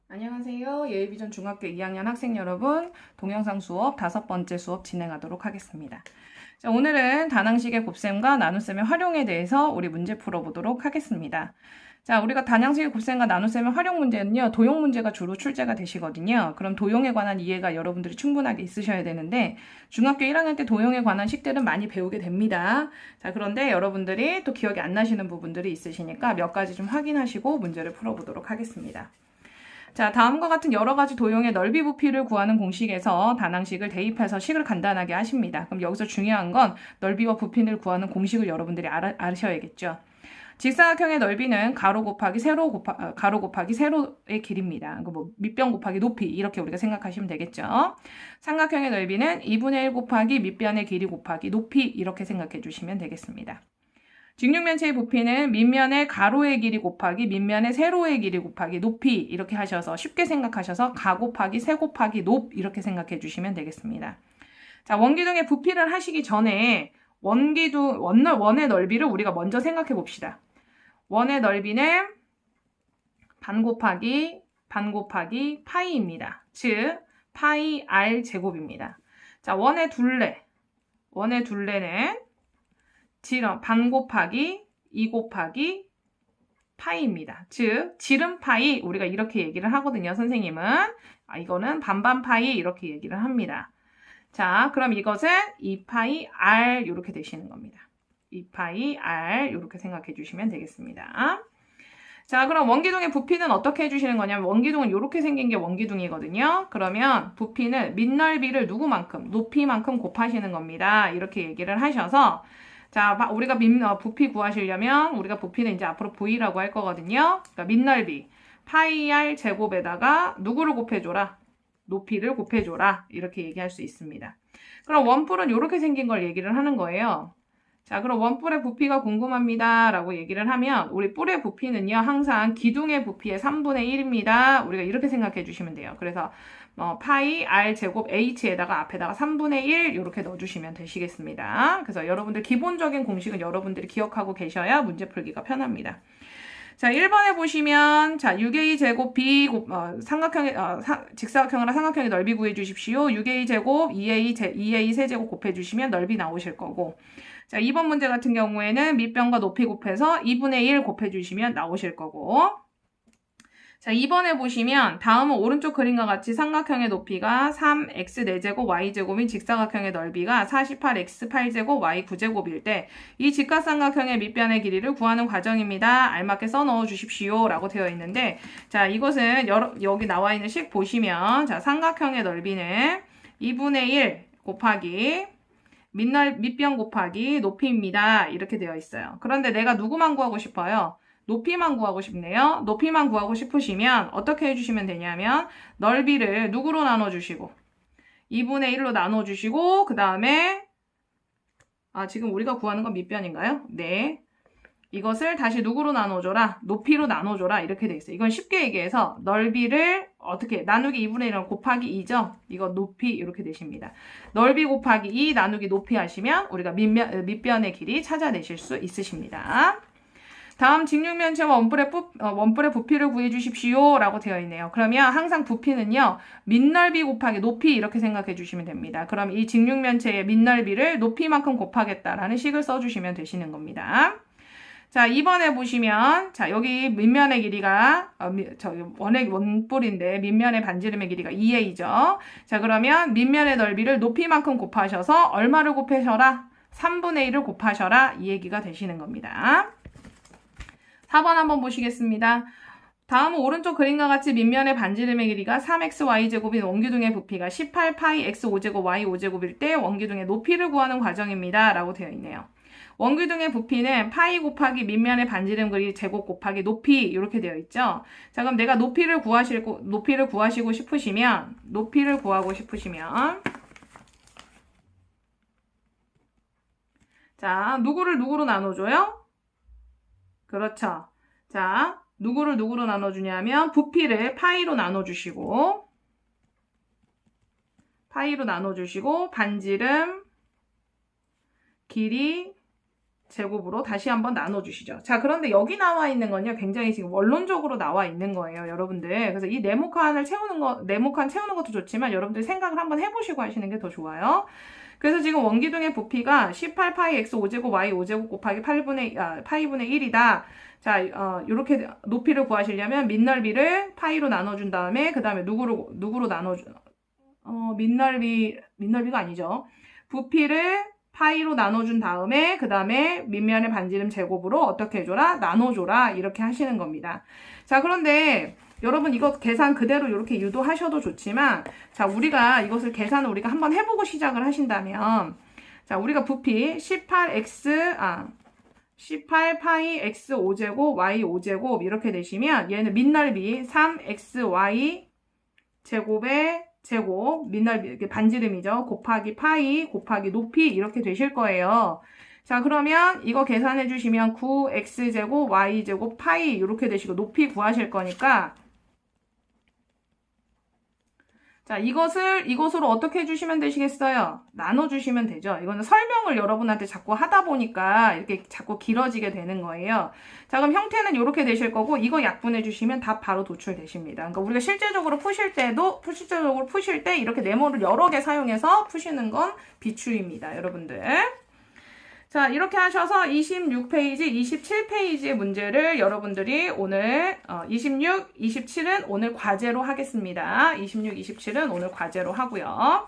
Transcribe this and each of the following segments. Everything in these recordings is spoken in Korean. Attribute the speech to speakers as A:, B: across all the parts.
A: 안녕하세요. 예의비전 중학교 2학년 학생 여러분, 동영상 수업 5번째 수업 진행하도록 하겠습니다. 자, 오늘은 다낭식의 곱셈과 나눗셈의 활용에 대해서 우리 문제 풀어보도록 하겠습니다. 자, 우리가 다낭식의 곱셈과 나눗셈의 활용 문제는요, 도용 문제가 주로 출제가 되시거든요. 그럼 도용에 관한 이해가 여러분들이 충분하게 있으셔야 되는데, 중학교 1학년 때 도용에 관한 식들은 많이 배우게 됩니다. 자, 그런데 여러분들이 또 기억이 안 나시는 부분들이 있으시니까 몇 가지 좀 확인하시고 문제를 풀어보도록 하겠습니다. 자, 다음과 같은 여러 가지 도형의 넓이 부피를 구하는 공식에서 다낭식을 대입해서 식을 간단하게 하십니다. 그럼 여기서 중요한 건 넓이와 부피를 구하는 공식을 여러분들이 아셔야겠죠. 직사각형의 넓이는 가로 곱하기 세로의 길입니다. 뭐 밑변 곱하기 높이 이렇게 우리가 생각하시면 되겠죠. 삼각형의 넓이는 2분의 1 곱하기 밑변의 길이 곱하기 높이 이렇게 생각해 주시면 되겠습니다. 직육면체의 부피는 밑면의 가로의 길이 곱하기 밑면의 세로의 길이 곱하기 높이 이렇게 하셔서 쉽게 생각하셔서 가 곱하기 세 곱하기 높 이렇게 생각해 주시면 되겠습니다. 자, 원기둥의 부피를 하시기 전에 원의 넓이를 우리가 먼저 생각해 봅시다. 원의 넓이는 반 곱하기 파이입니다. 즉 파이 r 제곱입니다. 자, 원의 둘레는 반 곱하기 2 곱하기 파이입니다. 즉 지름 파이 우리가 이렇게 얘기를 하거든요. 선생님은 이거는 반반 파이 이렇게 얘기를 합니다. 자, 그럼 이것은 2파이 r 이렇게 되시는 겁니다. 2파이 r 이렇게 생각해 주시면 되겠습니다. 자, 그럼 원기둥의 부피는 어떻게 해주시는 거냐면 원기둥은 이렇게 생긴 게 원기둥이거든요. 그러면 부피는 밑넓이를 누구만큼? 높이만큼 곱하시는 겁니다. 이렇게 얘기를 하셔서 자, 우리가 부피 구하시려면 우리가 부피는 이제 앞으로 V라고 할 거거든요. 그러니까 밑넓이 파이 r 제곱에다가 누구를 곱해줘라? 높이를 곱해줘라. 이렇게 얘기할 수 있습니다. 그럼 원뿔은 이렇게 생긴 걸 얘기를 하는 거예요. 자, 그럼 원뿔의 부피가 궁금합니다. 라고 얘기를 하면 우리 뿔의 부피는요. 항상 기둥의 부피의 3분의 1입니다. 우리가 이렇게 생각해 주시면 돼요. 그래서 파이 r 제곱 h에다가 앞에다가 3분의 1 이렇게 넣어주시면 되시겠습니다. 그래서 여러분들 기본적인 공식은 여러분들이 기억하고 계셔야 문제 풀기가 편합니다. 자, 1번에 보시면, 자, 6a 제곱 b 직사각형이랑 삼각형의 넓이 구해 주십시오. 6a 제곱 2a 세제곱 곱해 주시면 넓이 나오실 거고. 자, 2번 문제 같은 경우에는 밑변과 높이 곱해서 2분의 1 곱해 주시면 나오실 거고. 자, 2번에 보시면 다음은 오른쪽 그림과 같이 삼각형의 높이가 3x 4제곱 y제곱인 직사각형의 넓이가 48x 8제곱 y 9제곱일 때 이 직각삼각형의 밑변의 길이를 구하는 과정입니다. 알맞게 써넣어 주십시오 라고 되어 있는데 자, 이것은 여기 나와 있는 식 보시면 자, 삼각형의 넓이는 2분의 1 곱하기 밑변 곱하기 높이입니다. 이렇게 되어 있어요. 그런데 내가 누구만 구하고 싶어요? 높이만 구하고 싶네요. 높이만 구하고 싶으시면 어떻게 해주시면 되냐면 넓이를 누구로 나눠주시고 2분의 1로 나눠주시고 그 다음에 지금 우리가 구하는 건 밑변인가요? 네. 이것을 다시 누구로 나눠줘라? 높이로 나눠줘라. 이렇게 돼 있어요. 이건 쉽게 얘기해서 넓이를 어떻게 나누기 2분의 1은 곱하기 2죠? 이거 높이 이렇게 되십니다. 넓이 곱하기 2 나누기 높이 하시면 우리가 밑변의 길이 찾아내실 수 있으십니다. 다음 직육면체와 원뿔의 부피를 구해 주십시오 라고 되어 있네요. 그러면 항상 부피는요. 밑넓이 곱하기 높이 이렇게 생각해 주시면 됩니다. 그럼 이 직육면체의 밑넓이를 높이만큼 곱하겠다라는 식을 써주시면 되시는 겁니다. 자, 2번에 보시면 자, 여기 밑면의 길이가 원뿔인데 밑면의 반지름의 길이가 2a죠. 자, 그러면 밑면의 넓이를 높이만큼 곱하셔서 얼마를 곱하셔라? 3분의 1을 곱하셔라. 이 얘기가 되시는 겁니다. 4번 한번 보시겠습니다. 다음은 오른쪽 그림과 같이 밑면의 반지름의 길이가 3xy제곱인 원기둥의 부피가 18파이 x5제곱 y5제곱일 때 원기둥의 높이를 구하는 과정입니다. 라고 되어 있네요. 원기둥의 부피는 파이 곱하기 밑면의 반지름 길이 제곱 곱하기 높이 이렇게 되어 있죠. 자, 그럼 내가 높이를 구하시고 싶으시면 자, 누구를 누구로 나눠줘요? 그렇죠. 자, 누구를 누구로 나눠주냐면 부피를 파이로 나눠주시고 반지름 길이 제곱으로 다시 한번 나눠주시죠. 자, 그런데 여기 나와 있는 건요, 굉장히 지금 원론적으로 나와 있는 거예요, 여러분들. 그래서 이 네모칸을 네모칸 채우는 것도 좋지만 여러분들 생각을 한번 해보시고 하시는 게 더 좋아요. 그래서 지금 원기둥의 부피가 18파이 x 5제곱 y 5제곱 곱하기 파이분의 1이다. 자, 이렇게 높이를 구하시려면 밑넓이를 파이로 나눠준 다음에, 그 다음에 누구로 나눠준, 밑넓이가 아니죠. 부피를 파이로 나눠준 다음에, 그 다음에 밑면의 반지름 제곱으로 어떻게 해줘라? 나눠줘라. 이렇게 하시는 겁니다. 자, 그런데 여러분 이거 계산 그대로 이렇게 유도하셔도 좋지만, 자, 이것을 계산을 우리가 한번 해보고 시작을 하신다면, 자, 우리가 부피 18파이 x 5제곱 y 5제곱 이렇게 되시면 얘는 밑넓이 3xy 제곱의 제곱, 밑넓이, 반지름이죠. 곱하기 파이, 곱하기 높이 이렇게 되실 거예요. 자, 그러면 이거 계산해 주시면 9x제곱, y제곱, 파이 이렇게 되시고 높이 구하실 거니까, 자, 이것으로 어떻게 해주시면 되시겠어요? 나눠주시면 되죠. 이거는 설명을 여러분한테 자꾸 하다 보니까 이렇게 자꾸 길어지게 되는 거예요. 자, 그럼 형태는 이렇게 되실 거고, 이거 약분해주시면 답 바로 도출되십니다. 그러니까 우리가 실질적으로 푸실 때 이렇게 네모를 여러 개 사용해서 푸시는 건 비추입니다, 여러분들. 자, 이렇게 하셔서 26페이지, 27페이지의 문제를 여러분들이 오늘 26, 27은 오늘 과제로 하겠습니다. 26, 27은 오늘 과제로 하고요.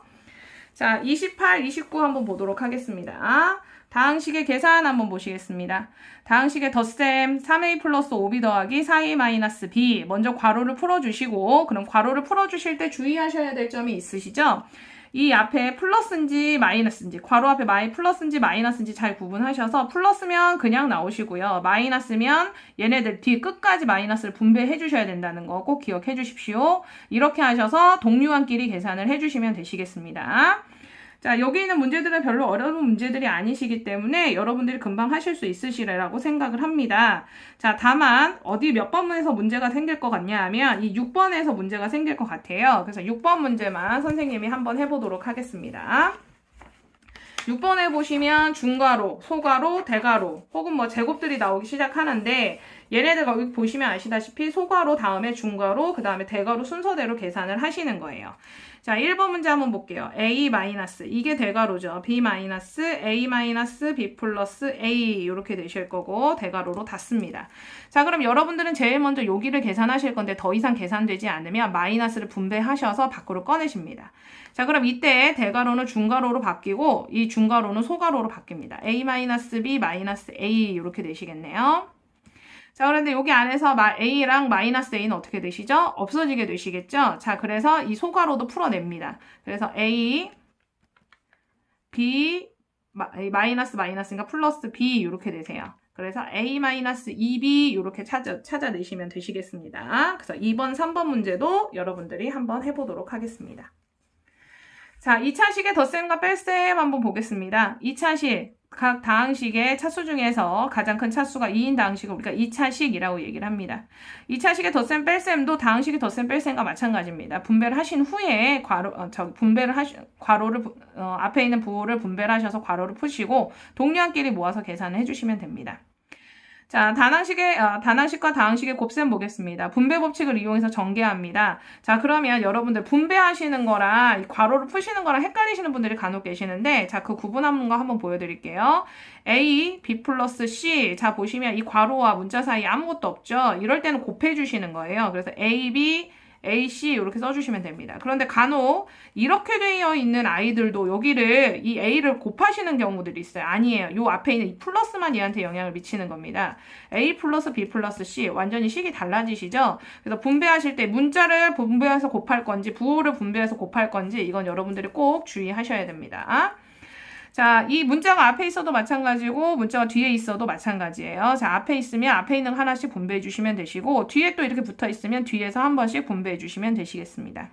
A: 자, 28, 29 한번 보도록 하겠습니다. 다항식의 계산 한번 보시겠습니다. 다항식의 덧셈 3a 플러스 5b 더하기 4a 마이너스 b. 먼저 괄호를 풀어주시고, 그럼 괄호를 풀어주실 때 주의하셔야 될 점이 있으시죠? 이 앞에 플러스인지 마이너스인지, 괄호 앞에 플러스인지 마이너스인지 잘 구분하셔서, 플러스면 그냥 나오시고요. 마이너스면 얘네들 뒤 끝까지 마이너스를 분배해 주셔야 된다는 거 꼭 기억해 주십시오. 이렇게 하셔서 동류한끼리 계산을 해 주시면 되시겠습니다. 자, 여기 있는 문제들은 별로 어려운 문제들이 아니시기 때문에 여러분들이 금방 하실 수 있으시리라고 생각을 합니다. 자, 다만 어디 몇 번에서 문제가 생길 것 같냐 하면 이 6번에서 문제가 생길 것 같아요. 그래서 6번 문제만 선생님이 한번 해보도록 하겠습니다. 6번에 보시면 중괄호, 소괄호, 대괄호 혹은 뭐 제곱들이 나오기 시작하는데, 얘네들 거기 보시면 아시다시피 소괄호 다음에 중괄호 그 다음에 대괄호 순서대로 계산을 하시는 거예요. 자, 1번 문제 한번 볼게요. a 마이너스, 이게 대괄호죠. b 마이너스 a 마이너스 b 플러스 a 이렇게 되실 거고 대괄호로 닫습니다. 자, 그럼 여러분들은 제일 먼저 여기를 계산하실 건데 더 이상 계산되지 않으면 마이너스를 분배하셔서 밖으로 꺼내십니다. 자, 그럼 이때 대괄호는 중괄호로 바뀌고 이 중괄호는 소괄호로 바뀝니다. a 마이너스 b 마이너스 a 이렇게 되시겠네요. 자, 그런데 여기 안에서 a랑 마이너스 a는 어떻게 되시죠? 없어지게 되시겠죠? 자, 그래서 이 소괄호도 풀어냅니다. 그래서 a, b, 마이너스니까 플러스 b 이렇게 되세요. 그래서 a 마이너스 2b 이렇게 찾아내시면 되시겠습니다. 그래서 2번, 3번 문제도 여러분들이 한번 해보도록 하겠습니다. 자, 2차식의 덧셈과 뺄셈 한번 보겠습니다. 2차식. 각 다항식의 차수 중에서 가장 큰 차수가 2인 다항식을 우리가 2차식이라고 얘기를 합니다. 2차식의 덧셈 뺄셈도 다항식의 덧셈 뺄셈과 마찬가지입니다. 분배를 하신 후에 앞에 있는 부호를 분배를 하셔서 괄호를 푸시고 동류한끼리 모아서 계산을 해주시면 됩니다. 자, 단항식과 다항식의 곱셈 보겠습니다. 분배 법칙을 이용해서 전개합니다. 자, 그러면 여러분들 분배하시는 거랑 괄호를 푸시는 거랑 헷갈리시는 분들이 간혹 계시는데, 자, 그 구분하는 거 한번 보여드릴게요. a, b 플러스 c. 자, 보시면 이 괄호와 문자 사이에 아무것도 없죠? 이럴 때는 곱해주시는 거예요. 그래서 a, b, AC 이렇게 써주시면 됩니다. 그런데 간혹 이렇게 되어 있는 아이들도 여기를 이 A를 곱하시는 경우들이 있어요. 아니에요. 요 앞에 있는 이 플러스만 얘한테 영향을 미치는 겁니다. A 플러스 B 플러스 C 완전히 식이 달라지시죠? 그래서 분배하실 때 문자를 분배해서 곱할 건지 부호를 분배해서 곱할 건지 이건 여러분들이 꼭 주의하셔야 됩니다. 자, 이 문자가 앞에 있어도 마찬가지고 문자가 뒤에 있어도 마찬가지예요. 자, 앞에 있으면 앞에 있는 거 하나씩 분배해 주시면 되시고 뒤에 또 이렇게 붙어 있으면 뒤에서 한 번씩 분배해 주시면 되시겠습니다.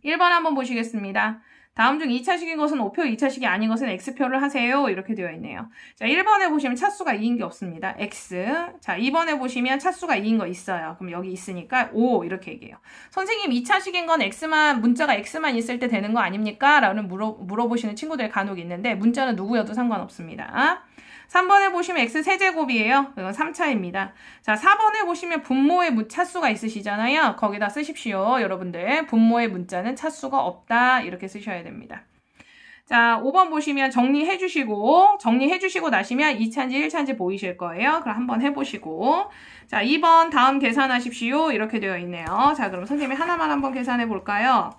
A: 1번 한번 보시겠습니다. 다음 중 2차식인 것은 O표, 2차식이 아닌 것은 X표를 하세요. 이렇게 되어 있네요. 자, 1번에 보시면 차수가 2인 게 없습니다. X. 자, 2번에 보시면 차수가 2인 거 있어요. 그럼 여기 있으니까 O 이렇게 얘기해요. 선생님 2차식인 건 문자가 X만 있을 때 되는 거 아닙니까? 라는 물어보시는 친구들이 간혹 있는데 문자는 누구여도 상관없습니다. 3번에 보시면 x세제곱이에요. 이건 3차입니다. 자, 4번에 보시면 분모의 차수가 있으시잖아요. 거기다 쓰십시오. 여러분들 분모의 문자는 차수가 없다 이렇게 쓰셔야 됩니다. 자, 5번 보시면 정리해 주시고 나시면 2차인지 1차인지 보이실 거예요. 그럼 한번 해보시고. 자, 2번 다음 계산하십시오. 이렇게 되어 있네요. 자, 그럼 선생님이 하나만 한번 계산해 볼까요?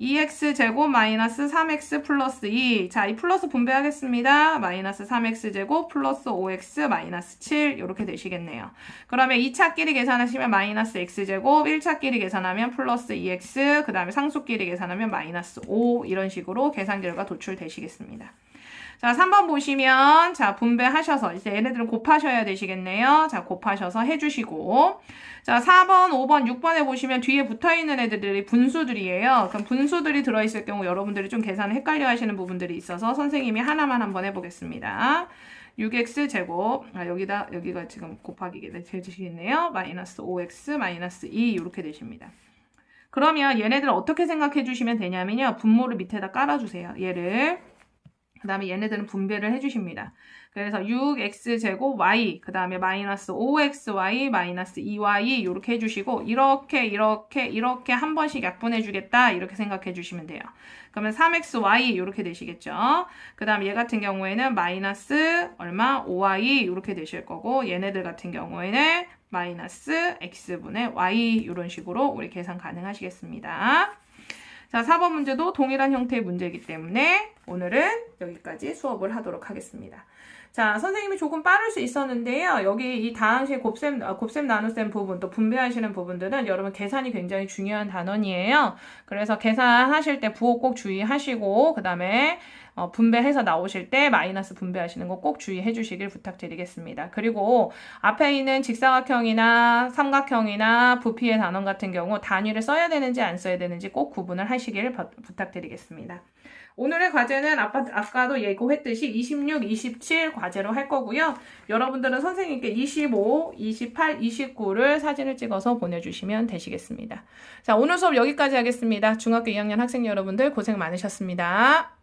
A: 2x제곱 마이너스 3x 플러스 2. 자, 이 플러스 분배하겠습니다. 마이너스 3x제곱 플러스 5x 마이너스 7 이렇게 되시겠네요. 그러면 2차끼리 계산하시면 마이너스 x제곱, 1차끼리 계산하면 플러스 2x, 그 다음에 상수끼리 계산하면 마이너스 5 이런 식으로 계산 결과 도출되시겠습니다. 자, 3번 보시면, 자, 분배하셔서, 이제 얘네들은 곱하셔야 되시겠네요. 자, 곱하셔서 해주시고. 자, 4번, 5번, 6번에 보시면 뒤에 붙어있는 애들이 분수들이에요. 그럼 분수들이 들어있을 경우 여러분들이 좀 계산을 헷갈려 하시는 부분들이 있어서 선생님이 하나만 한번 해보겠습니다. 6x제곱, 여기가 지금 곱하기게 되시겠네요. 마이너스 5x, 마이너스 2, 이렇게 되십니다. 그러면 얘네들 어떻게 생각해 주시면 되냐면요. 분모를 밑에다 깔아주세요. 얘를. 그 다음에 얘네들은 분배를 해주십니다. 그래서 6x제곱 y, 그 다음에 마이너스 5xy, 마이너스 2y 이렇게 해주시고 이렇게 한 번씩 약분해주겠다 이렇게 생각해 주시면 돼요. 그러면 3xy 이렇게 되시겠죠. 그 다음에 얘 같은 경우에는 마이너스 얼마? 5y 이렇게 되실 거고 얘네들 같은 경우에는 마이너스 x분의 y 이런 식으로 우리 계산 가능하시겠습니다. 자, 4번 문제도 동일한 형태의 문제이기 때문에 오늘은 여기까지 수업을 하도록 하겠습니다. 자, 선생님이 조금 빠를 수 있었는데요. 여기 이 다항식 곱셈 나눗셈 부분, 또 분배하시는 부분들은 여러분 계산이 굉장히 중요한 단원이에요. 그래서 계산하실 때 부호 꼭 주의하시고, 그 다음에 분배해서 나오실 때 마이너스 분배하시는 거 꼭 주의해 주시길 부탁드리겠습니다. 그리고 앞에 있는 직사각형이나 삼각형이나 부피의 단원 같은 경우 단위를 써야 되는지 안 써야 되는지 꼭 구분을 하시길 부탁드리겠습니다. 오늘의 과제는 아까도 예고했듯이 26, 27 과제로 할 거고요. 여러분들은 선생님께 25, 28, 29를 사진을 찍어서 보내주시면 되시겠습니다. 자, 오늘 수업 여기까지 하겠습니다. 중학교 2학년 학생 여러분들 고생 많으셨습니다.